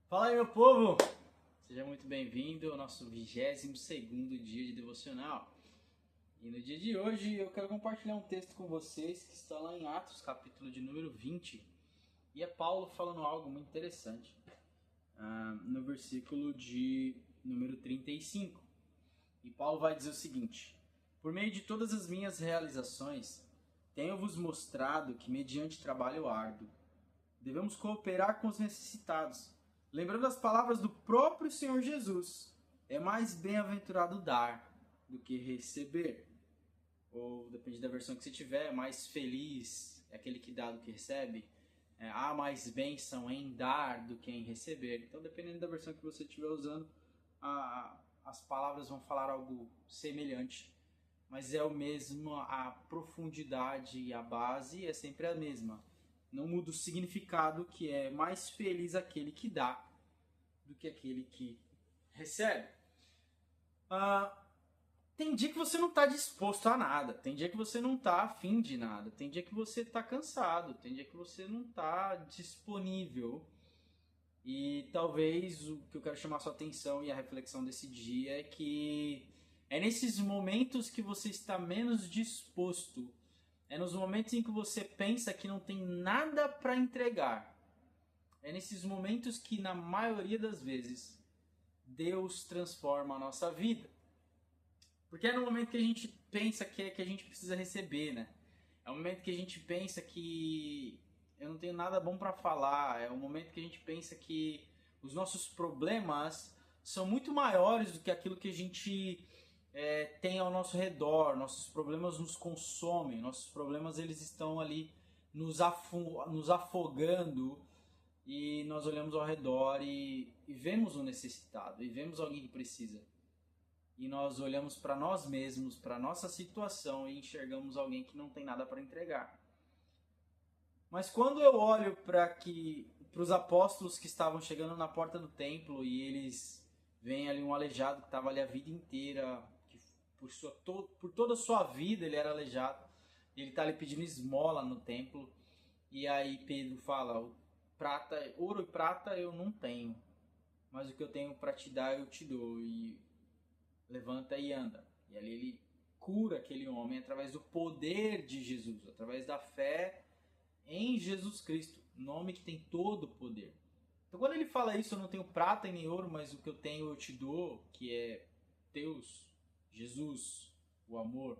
Fala aí, meu povo! Seja muito bem-vindo ao nosso 22º dia de devocional. E no dia de hoje eu quero compartilhar um texto com vocês que está lá em Atos, capítulo de número 20. E é Paulo falando algo muito interessante no versículo de número 35. E Paulo vai dizer o seguinte: por meio de todas as minhas realizações, tenho-vos mostrado que, mediante trabalho árduo, devemos cooperar com os necessitados, lembrando as palavras do próprio Senhor Jesus: é mais bem-aventurado dar do que receber. Ou, depende da versão que você tiver, mais feliz é aquele que dá do que recebe. Há mais bênção em dar do que em receber. Então, dependendo da versão que você estiver usando, as palavras vão falar algo semelhante. Mas é o mesmo, a profundidade e a base é sempre a mesma. Não muda o significado, que é mais feliz aquele que dá do que aquele que recebe. Tem dia que você não está disposto a nada, tem dia que você não está afim de nada, tem dia que você está cansado, tem dia que você não está disponível. E talvez o que eu quero chamar a sua atenção e a reflexão desse dia é que é nesses momentos que você está menos disposto, é nos momentos em que você pensa que não tem nada para entregar, é nesses momentos que, na maioria das vezes, Deus transforma a nossa vida. Porque é no momento que a gente pensa que a gente precisa receber, né? É o momento que a gente pensa que eu não tenho nada bom para falar. É o momento que a gente pensa que os nossos problemas são muito maiores do que aquilo que a gente tem ao nosso redor. Nossos problemas nos consomem. Nossos problemas, eles estão ali nos afogando. E nós olhamos ao redor e vemos um necessitado. E vemos alguém que precisa. E nós olhamos para nós mesmos, para a nossa situação, e enxergamos alguém que não tem nada para entregar. Mas quando eu olho para os apóstolos que estavam chegando na porta do templo e eles veem ali um aleijado que estava ali a vida inteira, que por toda a sua vida ele era aleijado, e ele está ali pedindo esmola no templo, e aí Pedro fala: ouro e prata eu não tenho, mas o que eu tenho para te dar eu te dou, e levanta e anda. E ali ele cura aquele homem através do poder de Jesus, através da fé em Jesus Cristo, nome que tem todo o poder. Então quando ele fala isso: eu não tenho prata e nem ouro, mas o que eu tenho eu te dou, que é Deus, Jesus, o amor.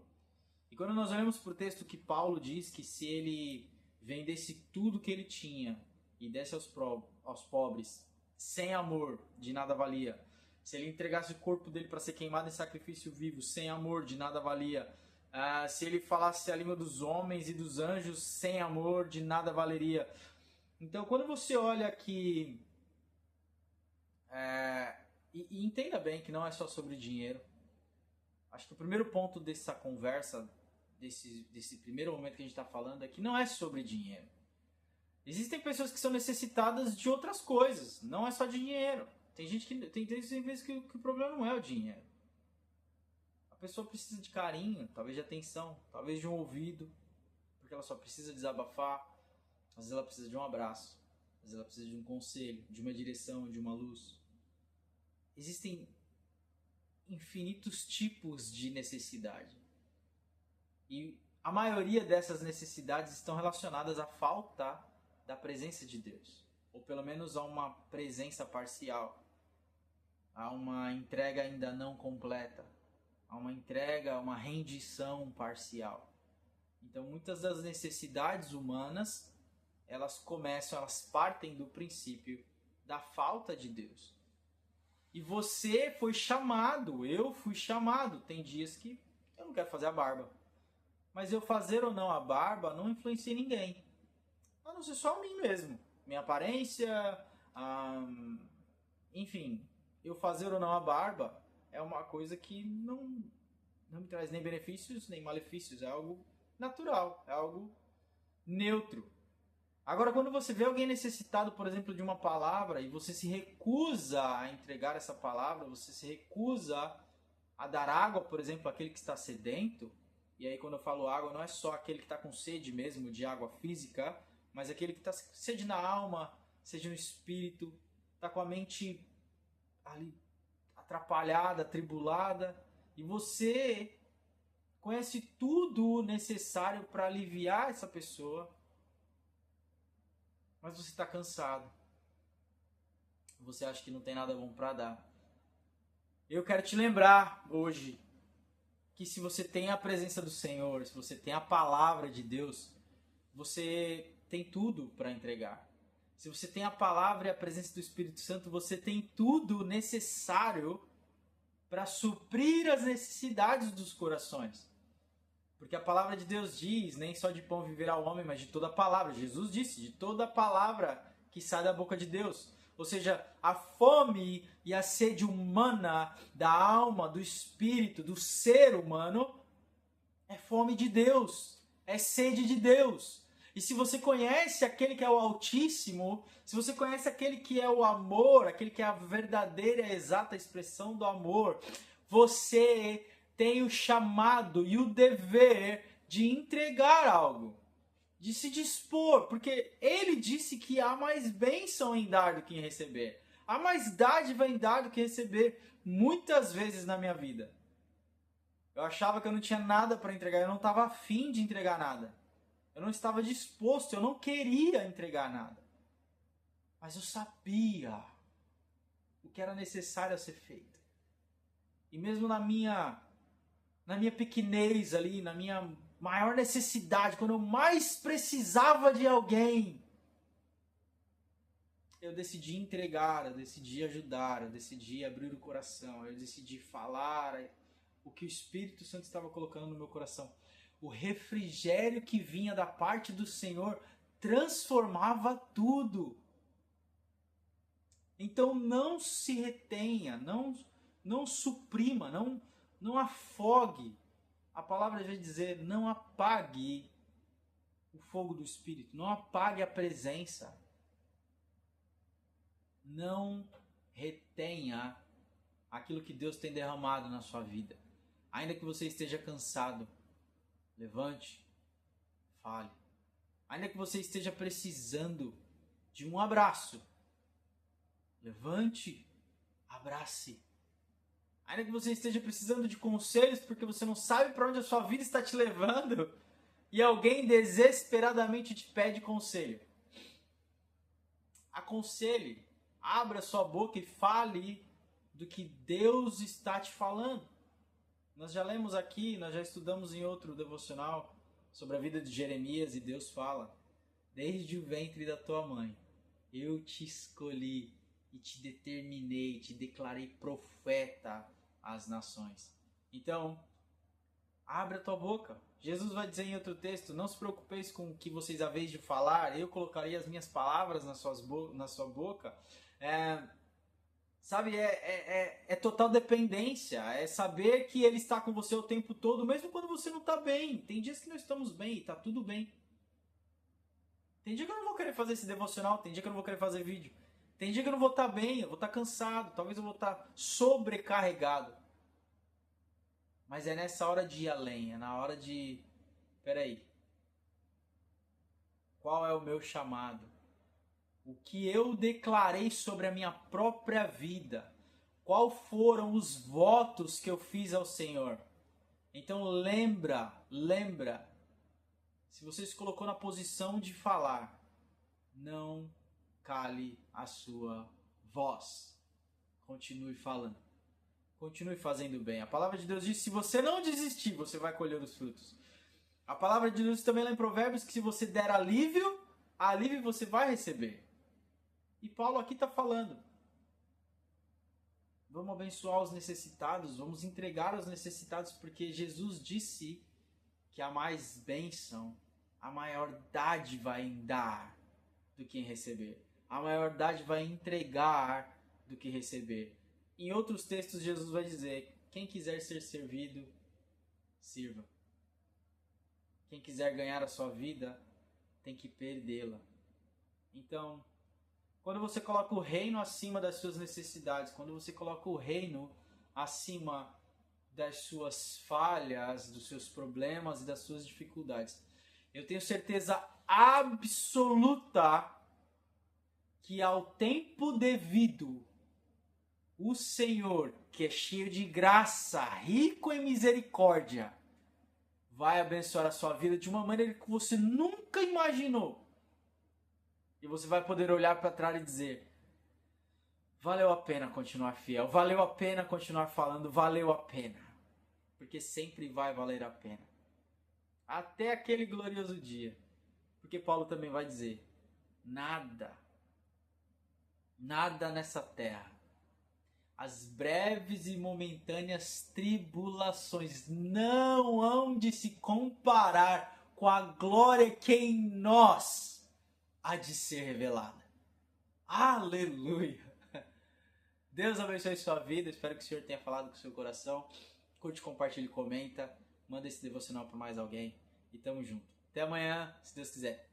E quando nós olhamos para o texto que Paulo diz que se ele vendesse tudo que ele tinha e desse aos pobres, sem amor, de nada valia. Se ele entregasse o corpo dele para ser queimado em sacrifício vivo, sem amor, de nada valia. Se ele falasse a língua dos homens e dos anjos, sem amor, de nada valeria. Então, quando você olha aqui, e entenda bem que não é só sobre dinheiro. Acho que o primeiro ponto dessa conversa, desse primeiro momento que a gente está falando, é que não é sobre dinheiro. Existem pessoas que são necessitadas de outras coisas, não é só de dinheiro. Tem gente que tem vezes que o problema não é o dinheiro. A pessoa precisa de carinho, talvez de atenção, talvez de um ouvido, porque ela só precisa desabafar. Às vezes ela precisa de um abraço, às vezes ela precisa de um conselho, de uma direção, de uma luz. Existem infinitos tipos de necessidade. E a maioria dessas necessidades estão relacionadas à falta da presença de Deus, ou pelo menos a uma presença parcial, a uma entrega ainda não completa, a uma entrega, uma rendição parcial. Então muitas das necessidades humanas, elas partem do princípio da falta de Deus. E você foi chamado, eu fui chamado. Tem dias que eu não quero fazer a barba, mas eu fazer ou não a barba não influencia ninguém, a não ser só mim mesmo, minha aparência, enfim. Eu fazer ou não a barba é uma coisa que não me traz nem benefícios nem malefícios, é algo natural, é algo neutro. Agora, quando você vê alguém necessitado, por exemplo, de uma palavra, e você se recusa a entregar essa palavra, você se recusa a dar água, por exemplo, àquele que está sedento, e aí quando eu falo água, não é só aquele que está com sede mesmo de água física, mas aquele que está com sede na alma, sede no espírito, está com a mente ali atrapalhada, atribulada, e você conhece tudo necessário para aliviar essa pessoa, mas você está cansado. Você acha que não tem nada bom para dar. Eu quero te lembrar hoje que se você tem a presença do Senhor, se você tem a palavra de Deus, você tem tudo para entregar. Se você tem a palavra e a presença do Espírito Santo, você tem tudo necessário para suprir as necessidades dos corações. Porque a palavra de Deus diz, nem só de pão viverá o homem, mas de toda a palavra. Jesus disse, de toda a palavra que sai da boca de Deus. Ou seja, a fome e a sede humana da alma, do espírito, do ser humano, é fome de Deus, é sede de Deus. E se você conhece aquele que é o Altíssimo, se você conhece aquele que é o amor, aquele que é a verdadeira e exata expressão do amor, você tem o chamado e o dever de entregar algo, de se dispor, porque ele disse que há mais bênção em dar do que em receber. Há mais dádiva em dar do que receber. Muitas vezes na minha vida, eu achava que eu não tinha nada para entregar, eu não estava afim de entregar nada. Eu não estava disposto, eu não queria entregar nada. Mas eu sabia o que era necessário a ser feito. E mesmo na minha pequenez ali, na minha maior necessidade, quando eu mais precisava de alguém, eu decidi entregar, eu decidi ajudar, eu decidi abrir o coração, eu decidi falar o que o Espírito Santo estava colocando no meu coração. O refrigério que vinha da parte do Senhor transformava tudo. Então não se retenha, não suprima, não afogue. A palavra vai dizer, não apague o fogo do Espírito, não apague a presença. Não retenha aquilo que Deus tem derramado na sua vida. Ainda que você esteja cansado, levante, fale. Ainda que você esteja precisando de um abraço, levante, abrace. Ainda que você esteja precisando de conselhos porque você não sabe para onde a sua vida está te levando e alguém desesperadamente te pede conselho, aconselhe, abra sua boca e fale do que Deus está te falando. Nós já lemos aqui, nós já estudamos em outro devocional sobre a vida de Jeremias e Deus fala: desde o ventre da tua mãe eu te escolhi e te determinei, te declarei profeta às nações. Então, abre a tua boca. Jesus vai dizer em outro texto: não se preocupeis com o que vocês haveis de falar, eu colocarei as minhas palavras na sua boca. Sabe, é total dependência, é saber que Ele está com você o tempo todo, mesmo quando você não está bem. Tem dias que não estamos bem e está tudo bem. Tem dia que eu não vou querer fazer esse devocional, tem dia que eu não vou querer fazer vídeo. Tem dia que eu não vou estar bem, eu vou estar cansado, talvez eu vou estar sobrecarregado. Mas é nessa hora de ir além, é na hora de... Peraí, qual é o meu chamado? O que eu declarei sobre a minha própria vida? Quais foram os votos que eu fiz ao Senhor? Então lembra. Se você se colocou na posição de falar, não cale a sua voz. Continue falando. Continue fazendo bem. A palavra de Deus diz: se você não desistir, você vai colher os frutos. A palavra de Deus também lá em Provérbios que se você der alívio você vai receber. E Paulo aqui está falando: vamos abençoar os necessitados, vamos entregar aos necessitados, porque Jesus disse que há mais bênção, a maior dádiva em dar do que em receber. A maior dádiva em entregar do que receber. Em outros textos Jesus vai dizer: quem quiser ser servido, sirva. Quem quiser ganhar a sua vida, tem que perdê-la. Então, quando você coloca o reino acima das suas necessidades, quando você coloca o reino acima das suas falhas, dos seus problemas e das suas dificuldades, eu tenho certeza absoluta que ao tempo devido, o Senhor, que é cheio de graça, rico em misericórdia, vai abençoar a sua vida de uma maneira que você nunca imaginou. E você vai poder olhar para trás e dizer: valeu a pena continuar fiel, valeu a pena continuar falando, valeu a pena. Porque sempre vai valer a pena. Até aquele glorioso dia. Porque Paulo também vai dizer: nada nessa terra, as breves e momentâneas tribulações não hão de se comparar com a glória que em nós há de ser revelada. Aleluia! Deus abençoe sua vida, espero que o Senhor tenha falado com o seu coração. Curte, compartilhe, comenta, manda esse devocional para mais alguém e tamo junto. Até amanhã, se Deus quiser.